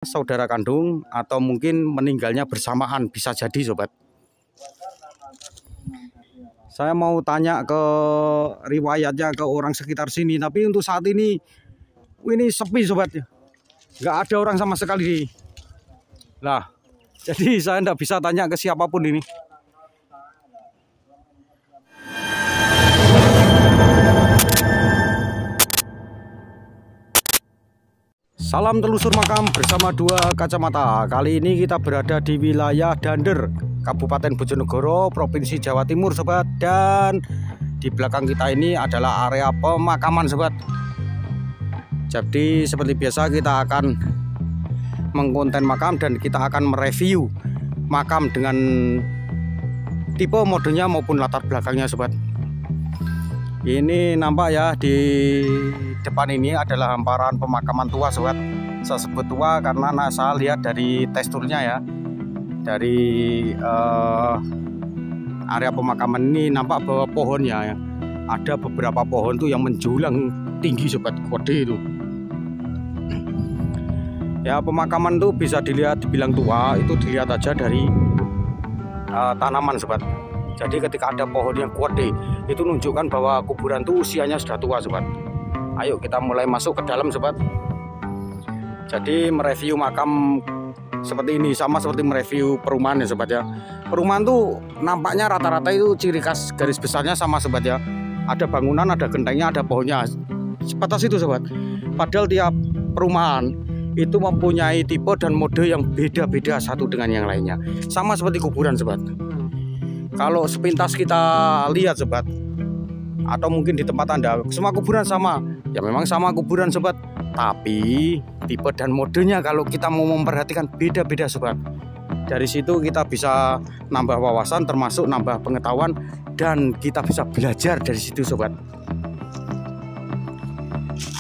saudara kandung atau mungkin meninggalnya bersamaan, bisa jadi sobat. Saya mau tanya ke riwayatnya ke orang sekitar sini, tapi untuk saat ini sepi sobat, nggak ada orang sama sekali. Lah, jadi saya nggak bisa tanya ke siapapun ini. Salam telusur makam bersama dua kacamata. Kali ini kita berada di wilayah Dander, Kabupaten Bojonegoro, Provinsi Jawa Timur sobat. Dan di belakang kita ini adalah area pemakaman sobat. Jadi seperti biasa kita akan mengkonten makam dan kita akan mereview makam dengan tipe modenya maupun latar belakangnya sobat. Ini nampak ya, di depan ini adalah hamparan pemakaman tua sobat. Saya sebut tua karena saya lihat dari teksturnya ya, dari area pemakaman ini nampak bahwa pohonnya ya, ada beberapa pohon tuh yang menjulang tinggi sobat, gede itu ya. Pemakaman tuh bisa dilihat, dibilang tua itu dilihat aja dari tanaman sobat. Jadi ketika ada pohon yang gede itu menunjukkan bahwa kuburan itu usianya sudah tua sobat. Ayo kita mulai masuk ke dalam sobat. Jadi mereview makam seperti ini sama seperti mereview perumahan ya sobat ya. Perumahan tuh nampaknya rata-rata itu ciri khas garis besarnya sama sobat ya. Ada bangunan, ada gentengnya, ada pohonnya, sebatas itu sobat. Padahal tiap perumahan itu mempunyai tipe dan mode yang beda-beda satu dengan yang lainnya. Sama seperti kuburan sobat. Kalau sepintas kita lihat sobat, atau mungkin di tempat Anda, semua kuburan sama. Ya memang sama kuburan sobat, tapi tipe dan modenya kalau kita mau memperhatikan beda-beda sobat. Dari situ kita bisa nambah wawasan, termasuk nambah pengetahuan, dan kita bisa belajar dari situ sobat.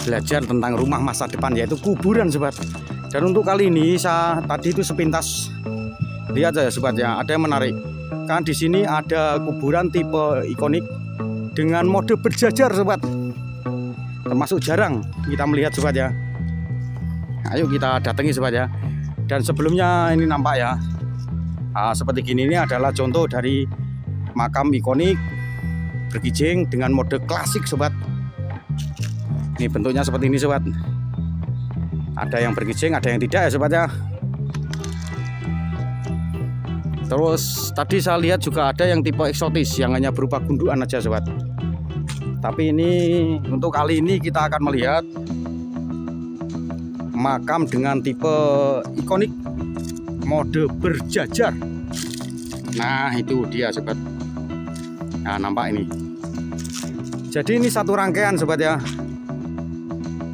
Belajar tentang rumah masa depan, yaitu kuburan sobat. Dan untuk kali ini saya tadi itu sepintas lihat saja sobat ya, ada yang menarik. Kan di sini ada kuburan tipe ikonik dengan mode berjajar sobat. Termasuk jarang kita melihat sobat ya. Ayo kita datangi sobat ya. Dan sebelumnya ini nampak ya, seperti gini, ini adalah contoh dari makam ikonik berkijing dengan mode klasik sobat. Ini bentuknya seperti ini sobat. Ada yang berkijing, ada yang tidak ya sobat ya. Terus tadi saya lihat juga ada yang tipe eksotis yang hanya berupa gundukan aja sobat. Tapi ini untuk kali ini kita akan melihat makam dengan tipe ikonik mode berjajar. Nah itu dia sobat. Nah nampak ini. Jadi ini satu rangkaian sobat ya.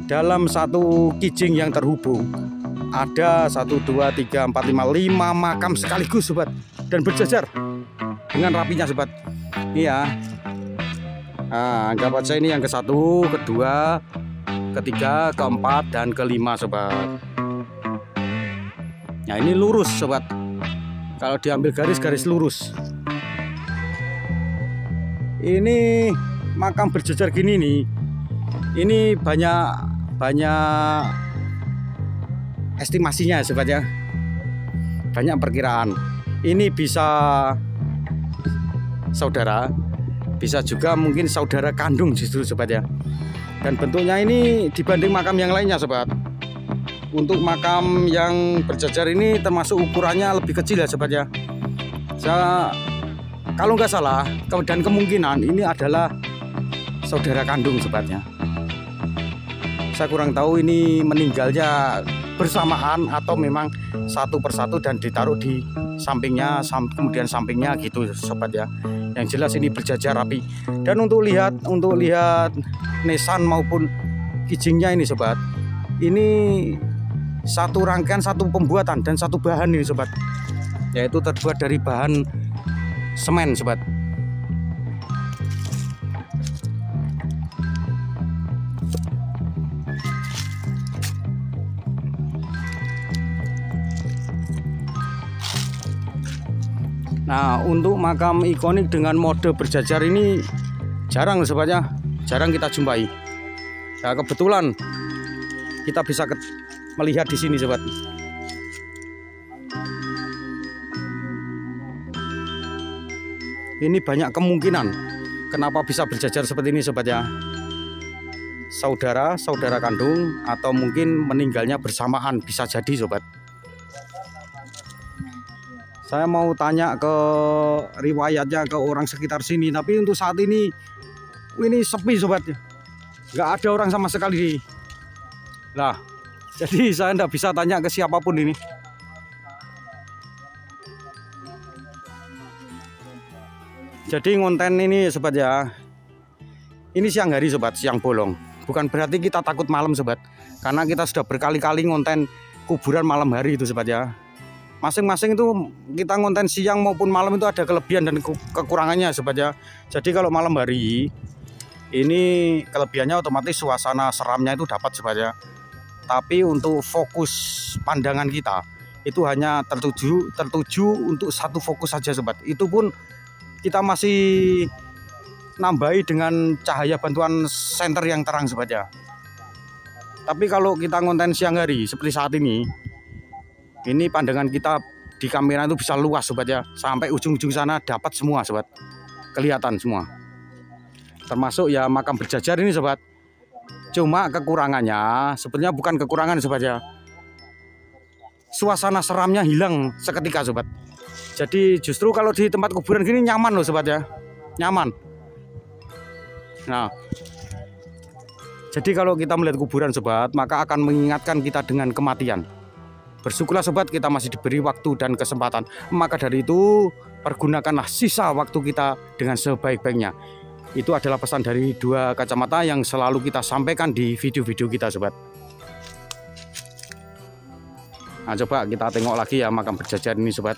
Dalam satu kijing yang terhubung ada 1, 2, 3, 4, 5 makam sekaligus sobat, dan berjajar dengan rapinya sobat. Ini ya, anggap aja ini yang ke-1, ke-2, ke-3, ke-4, dan ke-5 sobat. Nah ini lurus sobat, kalau diambil garis lurus. Ini makam berjajar gini nih, ini banyak estimasinya sobat ya, banyak perkiraan. Ini bisa saudara, bisa juga mungkin saudara kandung justru sobat ya. Dan bentuknya ini dibanding makam yang lainnya sobat, untuk makam yang berjajar ini termasuk ukurannya lebih kecil ya sobat ya. Saya kalau nggak salah dan kemungkinan ini adalah saudara kandung sobatnya. Saya kurang tahu ini meninggalnya bersamaan atau memang satu persatu dan ditaruh di sampingnya, kemudian sampingnya gitu sobat ya. Yang jelas ini berjajar rapi. Dan untuk lihat nisan maupun kijingnya ini sobat, ini satu rangkaian, satu pembuatan dan satu bahan ini sobat, yaitu terbuat dari bahan semen sobat. Nah untuk makam ikonik dengan mode berjajar ini jarang sobat ya, jarang kita jumpai. Nah kebetulan kita bisa melihat di sini sobat. Ini banyak kemungkinan kenapa bisa berjajar seperti ini sobat ya. Saudara kandung atau mungkin meninggalnya bersamaan, bisa jadi sobat. Saya mau tanya ke riwayatnya ke orang sekitar sini, tapi untuk saat ini sepi sobat, nggak ada orang sama sekali. Lah, jadi saya nggak bisa tanya ke siapapun ini. Jadi ngonten ini sobat ya, ini siang hari sobat, siang bolong. Bukan berarti kita takut malam sobat, karena kita sudah berkali-kali ngonten kuburan malam hari itu sobat ya. Masing-masing itu kita ngonten siang maupun malam itu ada kelebihan dan kekurangannya sobat ya. Jadi kalau malam hari ini kelebihannya otomatis suasana seramnya itu dapat sobat ya. Tapi untuk fokus pandangan kita itu hanya tertuju untuk satu fokus saja sobat. Itu pun kita masih nambahi dengan cahaya bantuan senter yang terang sobat ya. Tapi kalau kita ngonten siang hari seperti saat ini pandangan kita di kamera itu bisa luas sobat ya, sampai ujung-ujung sana dapat semua sobat, kelihatan semua. Termasuk ya makam berjajar ini sobat. Cuma kekurangannya sebenarnya bukan kekurangan sobat ya, suasana seramnya hilang seketika sobat. Jadi justru kalau di tempat kuburan gini nyaman loh sobat ya, nyaman. Nah, jadi kalau kita melihat kuburan sobat, maka akan mengingatkan kita dengan kematian. Bersyukurlah sobat, kita masih diberi waktu dan kesempatan. Maka dari itu pergunakanlah sisa waktu kita dengan sebaik-baiknya. Itu adalah pesan dari Dua Kacamata yang selalu kita sampaikan di video-video kita sobat. Nah, coba kita tengok lagi ya makam berjajar ini sobat.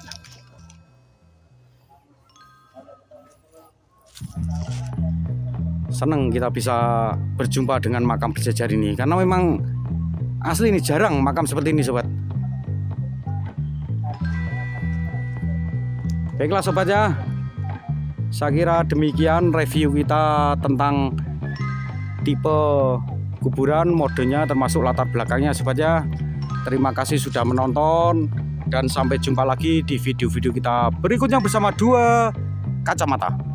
Senang kita bisa berjumpa dengan makam berjajar ini, karena memang asli ini jarang makam seperti ini sobat. Baiklah sobat ya, saya kira demikian review kita tentang tipe kuburan, modenya termasuk latar belakangnya sobat ya. Terima kasih sudah menonton dan sampai jumpa lagi di video-video kita berikutnya bersama Dua Kacamata.